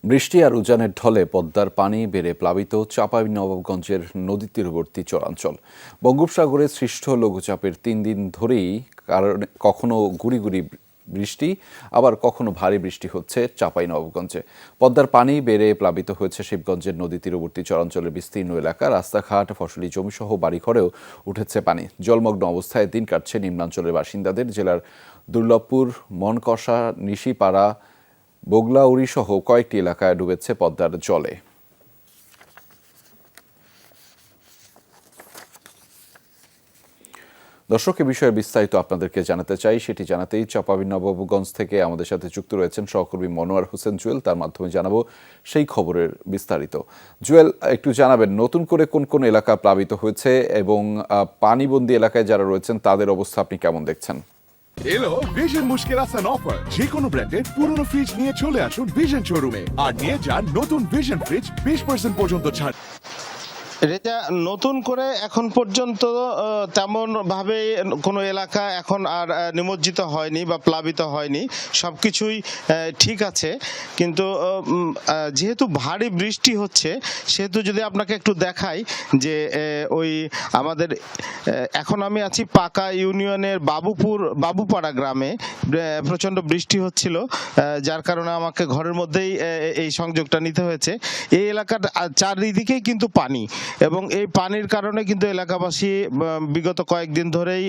বৃষ্টি আর উজানের ঢলে পদ্মার পানি বেড়ে প্লাবিত চাঁপাইনবাবগঞ্জের নদী তীরবর্তী চরাঞ্চল। বঙ্গোপসাগরে সৃষ্ট লঘুচাপের 3 দিন ধরেই কারণে কখনো গুড়ি গুড়ি বৃষ্টি আবার কখনো ভারী বৃষ্টি হচ্ছে চাঁপাইনবাবগঞ্জে। পদ্মার পানি বেড়ে প্লাবিত হয়েছে শিবগঞ্জের নদী তীরবর্তী চরাঞ্চলের বিস্তীর্ণ এলাকা। রাস্তাঘাট, ফসলি জমিসহ বাড়িঘরেও উঠেছে পানি। জলমগ্ন অবস্থায় দিন কাটছে নিম্নাঞ্চলের বাসিন্দাদের। জেলার দুর্লভপুর, মনকষা, নিশিপাড়া, বগলাউড়ি সহ কয়েকটি এলাকায় ডুবেছে পদ্মার জলে। দর্শক, এ বিষয়ে বিস্তারিত আপনাদেরকে জানাতে চাই। সেটি জানাতেই চাঁপাইনবাবগঞ্জ থেকে আমাদের সাথে যুক্ত রয়েছেন সহকর্মী মনোয়ার হোসেন জুয়েল। তার মাধ্যমে জানাবো সেই খবরের বিস্তারিত। জুয়েল, একটু জানাবেন নতুন করে কোন কোন এলাকা প্লাবিত হয়েছে এবং পানিবন্দী এলাকায় যারা রয়েছেন তাদের অবস্থা আপনি কেমন দেখছেন? এলো ভিশন মুশকিল আসান অফার। যে কোনো ব্র্যান্ডের পুরনো ফ্রিজ নিয়ে চলে আসুন ভিশন শোরুমে আর নিয়ে যান নতুন ভিশন ফ্রিজ 20% পর্যন্ত ছাড়। রেজা, নতুন করে এখন পর্যন্ত তেমন ভাবে কোনো এলাকা এখন আর নিমজ্জিত হয়নি বা প্লাবিত হয়নি, সবকিছুই ঠিক আছে। কিন্তু যেহেতু ভারী বৃষ্টি হচ্ছে সেহেতু যদি আপনাকে একটু দেখাই যে ওই আমাদের এখন আমি আছি পাকা ইউনিয়নের বাবুপাড়া গ্রামে প্রচণ্ড বৃষ্টি হচ্ছিল, যার কারণে আমাকে ঘরের মধ্যেই এই সংযোগটা নিতে হয়েছে। এই এলাকার চারিদিকেই কিন্তু পানি এবং এই পানির কারণে কিন্তু এলাকাবাসী বিগত কয়েকদিন ধরেই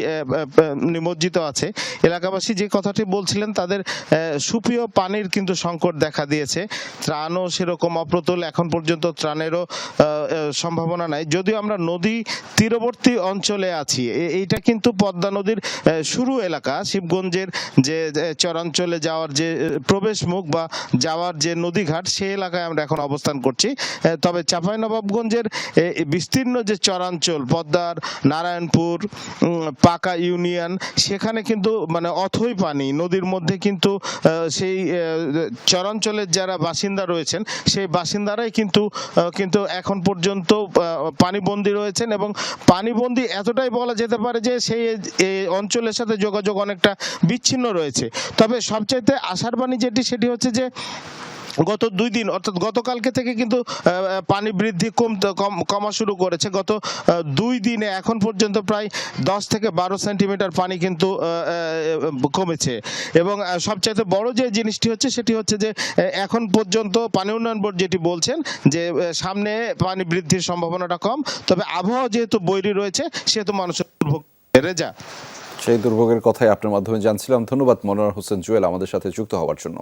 নিমজ্জিত আছে। এলাকাবাসী যে কথাটি বলছিলেন, তাদের সুপেয় পানির কিন্তু সংকট দেখা দিয়েছে। ত্রাণও সেরকম অপ্রতুল, এখন পর্যন্ত ত্রাণেরও সম্ভাবনা নাই। যদিও আমরা নদী তীরবর্তী অঞ্চলে আছি, এইটা কিন্তু পদ্মা নদীর শুরু এলাকা। শিবগঞ্জের যে চরাঞ্চলে যাওয়ার যে প্রবেশ মুখ বা যাওয়ার যে নদীঘাট, সেই এলাকায় আমরা এখন অবস্থান করছি। তবে চাঁপাইনবাবগঞ্জের বিস্তীর্ণ যে চরাঞ্চল, পদ্মার নারায়ণপুর, পাকা ইউনিয়ন, সেখানে কিন্তু মানে অথই পানি নদীর মধ্যে। কিন্তু সেই চরাঞ্চলের যারা বাসিন্দা রয়েছেন সেই বাসিন্দারাই কিন্তু এখন পর্যন্ত পানিবন্দী রয়েছেন এবং পানিবন্দী এতটাই বলা যেতে পারে যে সেই অঞ্চলের সাথে যোগাযোগ অনেকটা বিচ্ছিন্ন রয়েছে। তবে সবচাইতে আশার বাণী সেটি হচ্ছে যে গত 2 দিন অর্থাৎ গতকালকে থেকে কিন্তু পানি বৃদ্ধি কমা শুরু করেছে। গত 2 দিনে এখন পর্যন্ত প্রায় 10 থেকে 12 সেন্টিমিটার পানি কিন্তু কমেছে। এবং সবচাইতে বড় যে জিনিসটি হচ্ছে সেটি হচ্ছে যে এখন পর্যন্ত পানি উন্নয়ন বোর্ড যেটি বলছেন যে সামনে পানি বৃদ্ধির সম্ভাবনাটা কম, তবে আবহাওয়া যেহেতু বৈরী রয়েছে সেহেতু মানুষের দুর্ভোগ। রেজা, সেই দুর্ভোগের কথাই আপনার মাধ্যমে জানছিলাম। ধন্যবাদ মনোয়ার হোসেন জুয়েল আমাদের সাথে যুক্ত হওয়ার জন্য।